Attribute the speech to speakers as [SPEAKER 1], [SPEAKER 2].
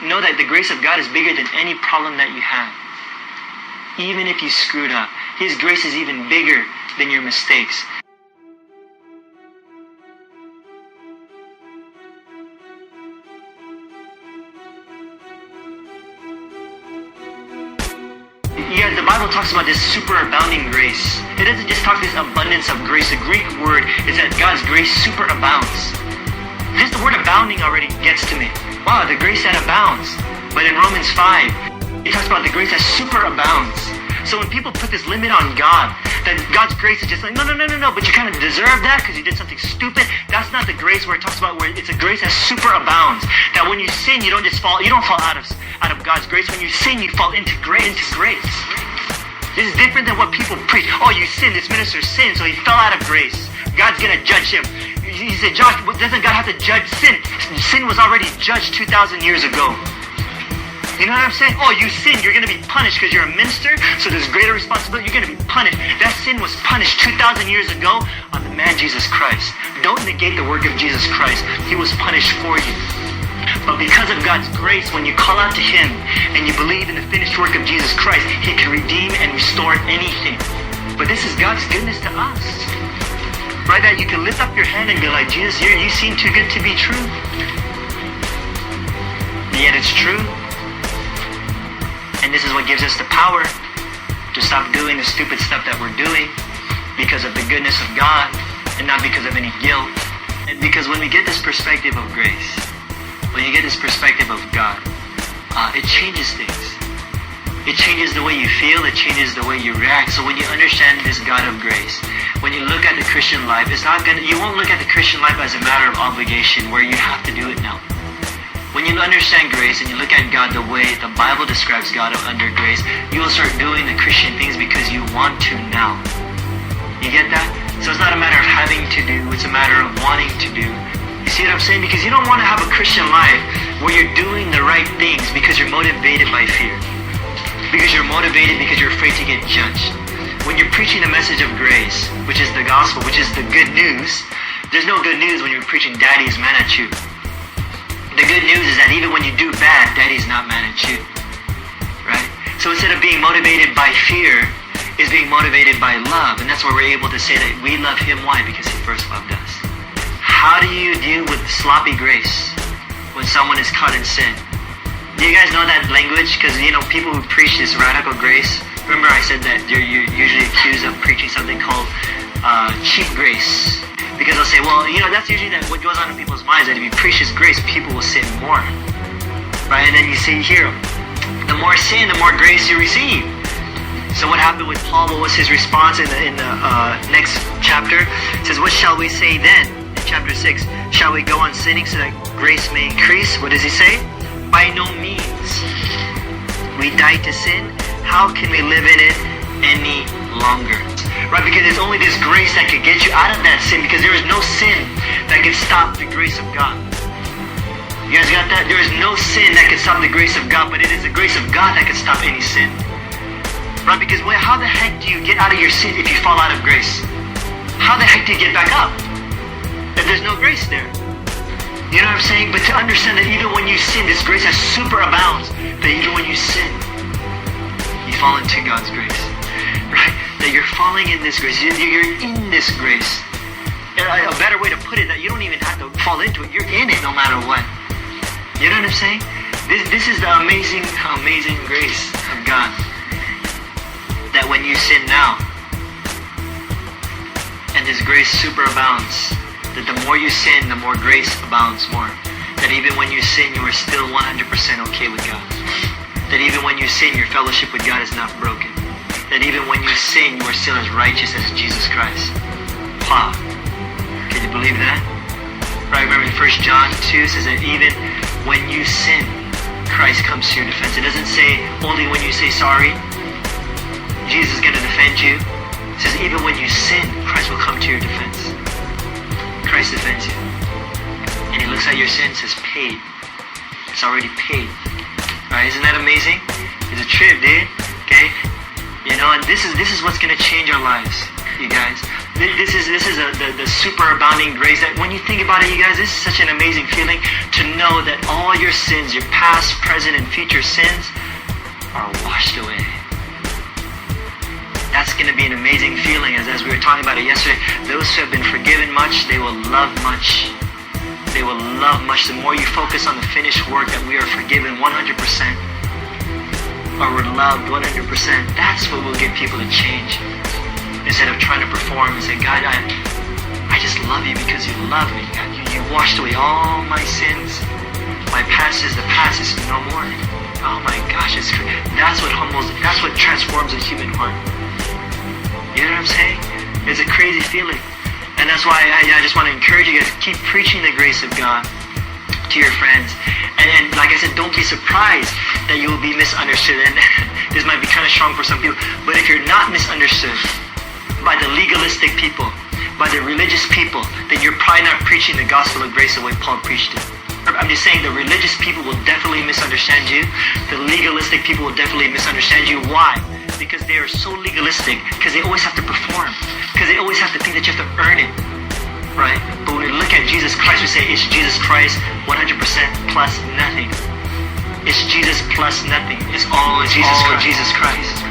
[SPEAKER 1] Know that the grace of God is bigger than any problem that you have. Even if you screwed up, His grace is even bigger than your mistakes. Yeah, the Bible talks about this superabounding grace. It doesn't just talk this abundance of grace. The Greek word is that God's grace superabounds. Just the word abounding already gets to me. Wow, the grace that abounds. But in Romans 5, it talks about the grace that superabounds. So when people put this limit on God, that God's grace is just like, no, but you kind of deserve that because you did something stupid. That's not the grace where it talks about where it's a grace that superabounds. That when you sin, you don't fall out of God's grace. When you sin, you fall into grace. This is different than what people preach. Oh, you sinned, this minister sinned, so he fell out of grace. God's gonna judge him. He said, Josh, doesn't God have to judge sin? Sin was already judged 2,000 years ago. You know what I'm saying? Oh, you sinned, you're going to be punished because you're a minister, so there's greater responsibility. You're going to be punished. That sin was punished 2,000 years ago on the man Jesus Christ. Don't negate the work of Jesus Christ. He was punished for you. But because of God's grace, when you call out to Him and you believe in the finished work of Jesus Christ, He can redeem and restore anything. But this is God's goodness to us. Right? That you can lift up your hand and be like, Jesus, you seem too good to be true. And yet it's true. And this is what gives us the power to stop doing the stupid stuff that we're doing because of the goodness of God and not because of any guilt. And because when we get this perspective of grace, when you get this perspective of God, it changes things. It changes the way you feel, it changes the way you react. So when you understand this God of grace, when you look at the Christian life, you won't look at the Christian life as a matter of obligation where you have to do it now. When you understand grace and you look at God the way the Bible describes God under grace, you will start doing the Christian things because you want to now. You get that? So it's not a matter of having to do, it's a matter of wanting to do. You see what I'm saying? Because you don't want to have a Christian life where you're doing the right things because you're motivated by fear. Because you're motivated because you're afraid to get judged. When you're preaching the message of grace, which is the gospel, which is the good news, there's no good news when you're preaching Daddy's mad at you. The good news is that even when you do bad, Daddy's not mad at you. Right? So instead of being motivated by fear, is being motivated by love. And that's where we're able to say that we love Him. Why? Because He first loved us. How do you deal with sloppy grace when someone is caught in sin? Do you guys know that language? Because, people who preach this radical grace, remember I said that you're usually accused of preaching something called cheap grace. Because they'll say, well, that's usually what goes on in people's minds, that if you preach His grace, people will sin more. Right? And then you see here, the more sin, the more grace you receive. So what happened with Paul? What was his response in the next chapter? It says, what shall we say then? In chapter 6, shall we go on sinning so that grace may increase? What does he say? By no means. We died to sin. How can we live in it any longer? Right, because it's only this grace that could get you out of that sin, because there is no sin that can stop the grace of God. You guys got that? There is no sin that can stop the grace of God, but it is the grace of God that can stop any sin. Right, because how the heck do you get out of your sin if you fall out of grace? How the heck do you get back up if there's no grace there? You know what I'm saying? But to understand that even when you sin, this grace that superabounds, that even when you sin, you fall into God's grace. Right? That you're falling in this grace. You're in this grace. A better way to put it, that you don't even have to fall into it. You're in it no matter what. You know what I'm saying? This is the amazing grace of God. That when you sin now, and this grace superabounds, that the more you sin, the more grace abounds more. That even when you sin, you are still 100% okay with God. That even when you sin, your fellowship with God is not broken. That even when you sin, you are still as righteous as Jesus Christ. Wow. Can you believe that? Right, remember in 1 John 2 says that even when you sin, Christ comes to your defense. It doesn't say only when you say sorry, Jesus is going to defend you. It says even when you sin, Christ will come to your defense. Christ defends you. And He looks at your sin and says, paid. It's already paid. Right, isn't that amazing? It's a trip, dude. Okay? And this is what's going to change our lives, you guys. This is the superabounding grace that when you think about it, you guys, this is such an amazing feeling to know that all your sins, your past, present, and future sins are washed away. That's going to be an amazing feeling, as we were talking about it yesterday. Those who have been forgiven much, they will love much. They will love much. The more you focus on the finished work that we are forgiven 100%, or we're loved 100%, that's what will get people to change. Instead of trying to perform and say, God, I just love you because you love me. God, you washed away all my sins. My past is the past, it's no more. Oh my gosh, that's what transforms a human heart. You know what I'm saying? It's a crazy feeling. And that's why I just want to encourage you guys, keep preaching the grace of God to your friends. And like I said, don't be surprised that you will be misunderstood. And this might be kind of strong for some people, but if you're not misunderstood by the legalistic people, by the religious people, then you're probably not preaching the gospel of grace the way Paul preached it. I'm just saying the religious people will definitely misunderstand you. The legalistic people will definitely misunderstand you. Why? Because they are so legalistic, because they always have to perform, because they always have to think that you have to earn it, right? But when we look at Jesus Christ, we say it's Jesus Christ 100% plus nothing. It's Jesus plus nothing. It's all Jesus Christ.